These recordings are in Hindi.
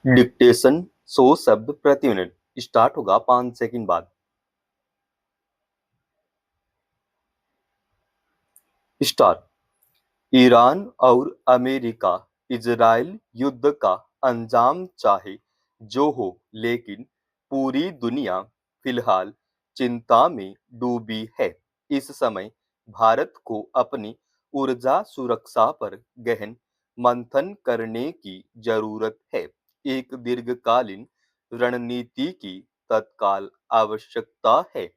डिक्टेशन 100 शब्द प्रति मिनट स्टार्ट होगा 5 सेकंड बाद। स्टार्ट। ईरान और अमेरिका इजराइल युद्ध का अंजाम चाहे जो हो, लेकिन पूरी दुनिया फिलहाल चिंता में डूबी है। इस समय भारत को अपनी ऊर्जा सुरक्षा पर गहन मंथन करने की जरूरत है। एक दीर्घकालीन रणनीति की तत्काल आवश्यकता है।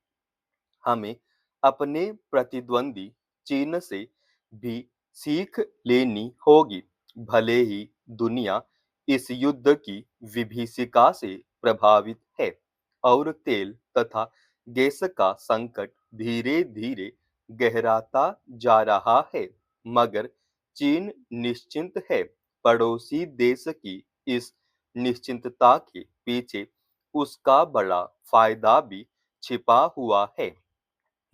हमें अपने प्रतिद्वंदी चीन से भी सीख लेनी होगी। भले ही दुनिया इस युद्ध की विभीषिका से प्रभावित है और तेल तथा गैस का संकट धीरे धीरे गहराता जा रहा है, मगर चीन निश्चिंत है। पड़ोसी देश की इस निश्चिंतता के पीछे उसका बड़ा फायदा भी छिपा हुआ है।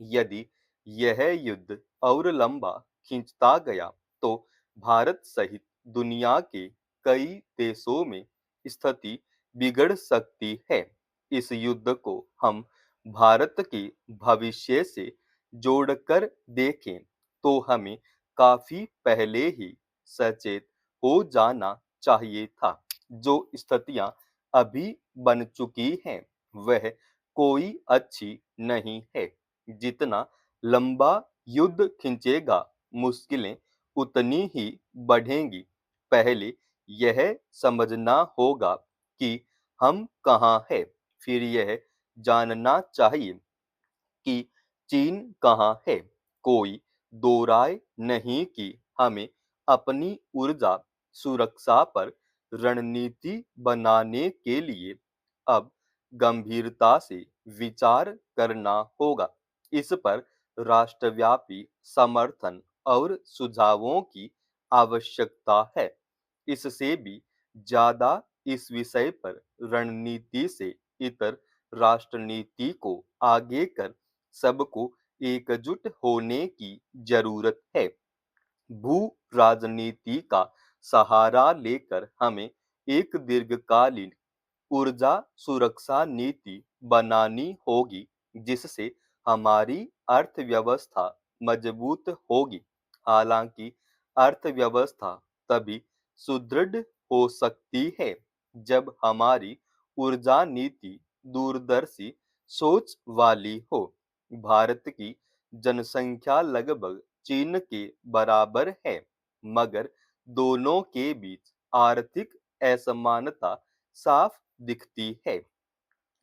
यदि यह युद्ध और लंबा खिंचता गया तो भारत सहित दुनिया के कई देशों में स्थिति बिगड़ सकती है। इस युद्ध को हम भारत के भविष्य से जोड़कर देखें तो हमें काफी पहले ही सचेत हो जाना चाहिए था। जो स्थितियां अभी बन चुकी हैं वह कोई अच्छी नहीं है। जितना लंबा युद्ध खिंचेगा, मुश्किलें उतनी ही बढ़ेंगी। पहले यह समझना होगा कि हम कहाँ हैं, फिर यह जानना चाहिए कि चीन कहाँ है। कोई दो राय नहीं कि हमें अपनी ऊर्जा सुरक्षा पर रणनीति बनाने के लिए अब गंभीरता से विचार करना होगा। इस पर राष्ट्रव्यापी समर्थन और सुझावों की आवश्यकता है। इससे भी ज्यादा इस विषय पर रणनीति से इतर राष्ट्रनीति को आगे कर सबको एकजुट होने की जरूरत है। भू राजनीति का सहारा लेकर हमें एक दीर्घकालीन ऊर्जा सुरक्षा नीति बनानी होगी, जिससे हमारी अर्थव्यवस्था मजबूत होगी। हालांकि अर्थव्यवस्था तभी सुदृढ़ हो सकती है जब हमारी ऊर्जा नीति दूरदर्शी सोच वाली हो। भारत की जनसंख्या लगभग चीन के बराबर है, मगर दोनों के बीच आर्थिक असमानता साफ दिखती है।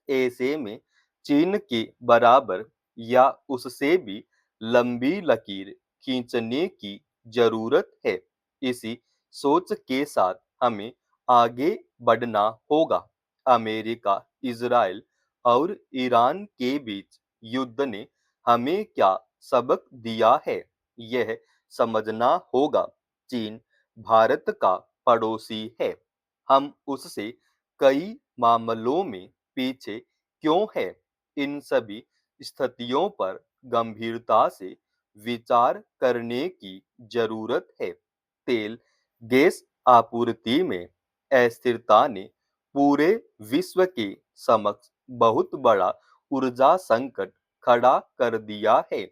ऐसे में चीन के बराबर या उससे भी लंबी लकीर खींचने की जरूरत है। इसी सोच के साथ हमें आगे बढ़ना होगा। अमेरिका, इजराइल और ईरान के बीच युद्ध ने हमें क्या सबक दिया है, यह समझना होगा। चीन भारत का पड़ोसी है। हम उससे कई मामलों में पीछे क्यों है? इन सभी स्थितियों पर गंभीरता से विचार करने की जरूरत है। तेल गैस आपूर्ति में अस्थिरता ने पूरे विश्व के समक्ष बहुत बड़ा ऊर्जा संकट खड़ा कर दिया है।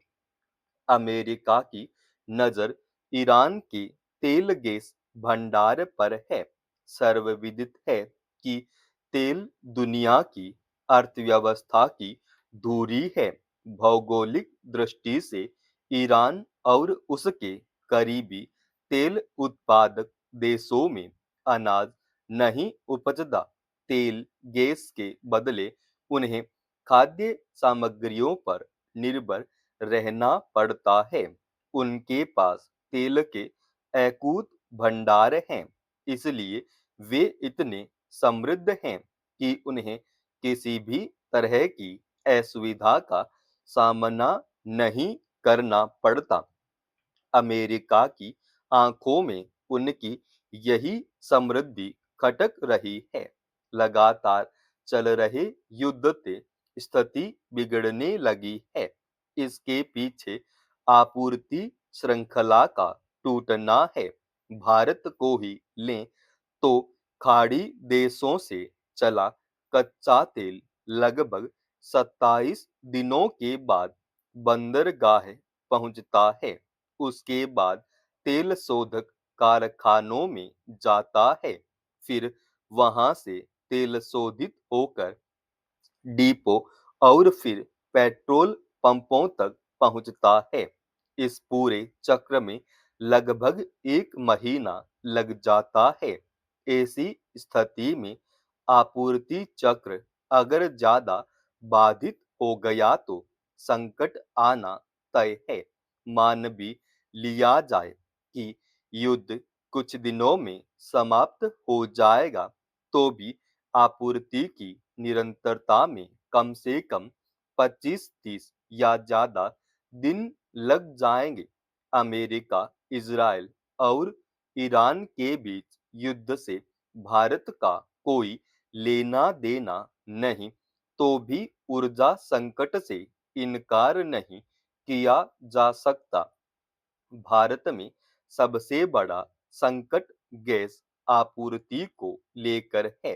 अमेरिका की नजर ईरान के तेल गैस भंडार पर है। सर्वविदित है कि तेल दुनिया की अर्थव्यवस्था की धुरी है। भौगोलिक दृष्टि से ईरान और उसके करीबी तेल उत्पादक देशों में अनाज नहीं उपजता। तेल गैस के बदले उन्हें खाद्य सामग्रियों पर निर्भर रहना पड़ता है। उनके पास तेल के अकूत भंडार हैं, इसलिए वे इतने समृद्ध हैं कि उन्हें किसी भी तरह की असुविधा का सामना नहीं करना पड़ता। अमेरिका की आंखों में उनकी यही समृद्धि खटक रही है। लगातार चल रहे युद्ध से स्थिति बिगड़ने लगी है। इसके पीछे आपूर्ति श्रृंखला का टूटना है। भारत को ही लें तो खाड़ी देशों से चला कच्चा तेल लगभग 27 दिनों के बाद बंदरगाह पहुंचता है। उसके बाद तेल शोधक कारखानों में जाता है, फिर वहां से तेल शोधित होकर डिपो और फिर पेट्रोल पंपों तक पहुंचता है। इस पूरे चक्र में लगभग 1 महीना लग जाता है। ऐसी स्थिति में आपूर्ति चक्र अगर ज्यादा बाधित हो गया तो संकट आना तय है। मान भी लिया जाए कि युद्ध कुछ दिनों में समाप्त हो जाएगा, तो भी आपूर्ति की निरंतरता में कम से कम 25-30 या ज्यादा दिन लग जाएंगे। अमेरिका, इजराइल और ईरान के बीच युद्ध से भारत का कोई लेना देना नहीं, तो भी ऊर्जा संकट से इनकार नहीं किया जा सकता। भारत में सबसे बड़ा संकट गैस आपूर्ति को लेकर है।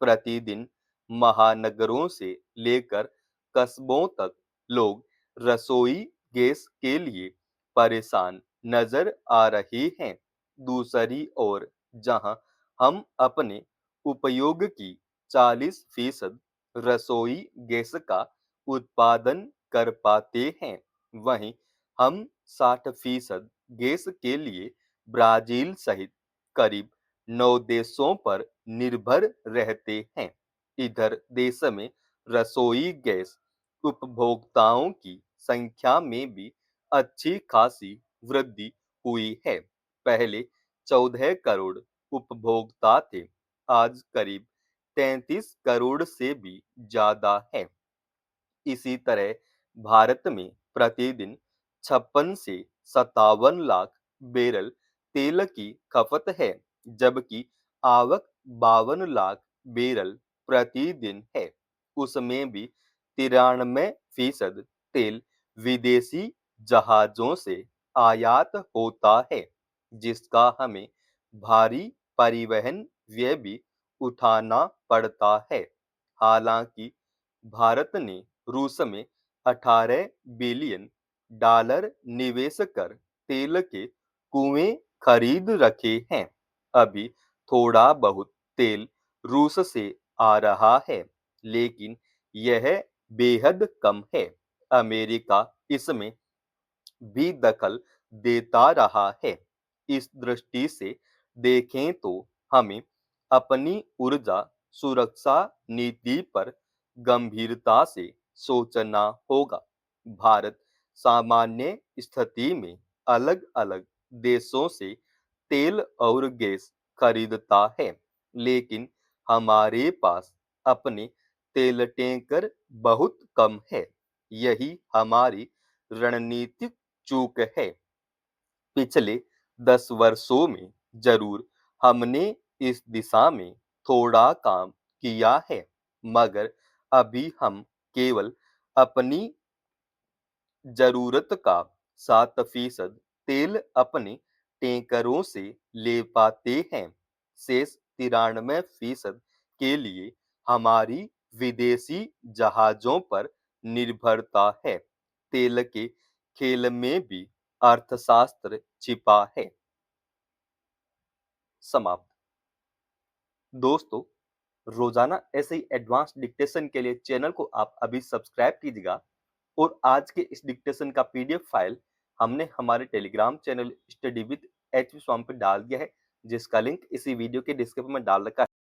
प्रतिदिन महानगरों से लेकर कस्बों तक लोग रसोई गैस के लिए परेशान नजर आ रहे हैं। दूसरी ओर जहां हम अपने उपयोग की 40% रसोई गैस का उत्पादन कर पाते हैं, वहीं हम 60% गैस के लिए ब्राजील सहित करीब 9 देशों पर निर्भर रहते हैं। इधर देश में रसोई गैस उपभोक्ताओं की संख्या में भी अच्छी खासी वृद्धि हुई है। पहले 14 करोड़ उपभोक्ता थे, आज करीब 33 करोड़ से भी ज्यादा है। इसी तरह भारत में प्रतिदिन 56 से 57 लाख बैरल तेल की खपत है, जबकि आवक 52 लाख बैरल प्रतिदिन है। उसमें भी 93% तेल विदेशी जहाजों से आयात होता है, जिसका हमें भारी परिवहन व्यय भी उठाना पड़ता है। हालांकि भारत ने रूस में 18 बिलियन डॉलर निवेश कर तेल के कुएं खरीद रखे हैं। अभी थोड़ा बहुत तेल रूस से आ रहा है, लेकिन यह बेहद कम है। अमेरिका इसमें भी दखल देता रहा है। इस दृष्टि से देखें तो हमें अपनी ऊर्जा सुरक्षा नीति पर गंभीरता से सोचना होगा। भारत सामान्य स्थिति में अलग-अलग देशों से तेल और गैस खरीदता है, लेकिन हमारे पास अपने तेल टैंकर बहुत कम है। यही हमारी रणनीतिक चूक है। पिछले 10 वर्षों में जरूर हमने इस दिशा में थोड़ा काम किया है, मगर अभी हम केवल अपनी जरूरत का 7% तेल अपने टैंकरों से ले पाते हैं। शेष 93% के लिए हमारी विदेशी जहाजों पर निर्भरता है। तेल के खेल में भी अर्थशास्त्र छिपा है। समाप्त। दोस्तों, रोजाना ऐसे ही एडवांस डिक्टेशन के लिए चैनल को आप अभी सब्सक्राइब कीजिएगा, और आज के इस डिक्टेशन का पीडीएफ फाइल हमने हमारे Telegram channel study with H Swami पे डाल दिया है, जिसका लिंक इसी वीडियो के डिस्क्रिप्शन में डाल रखा है।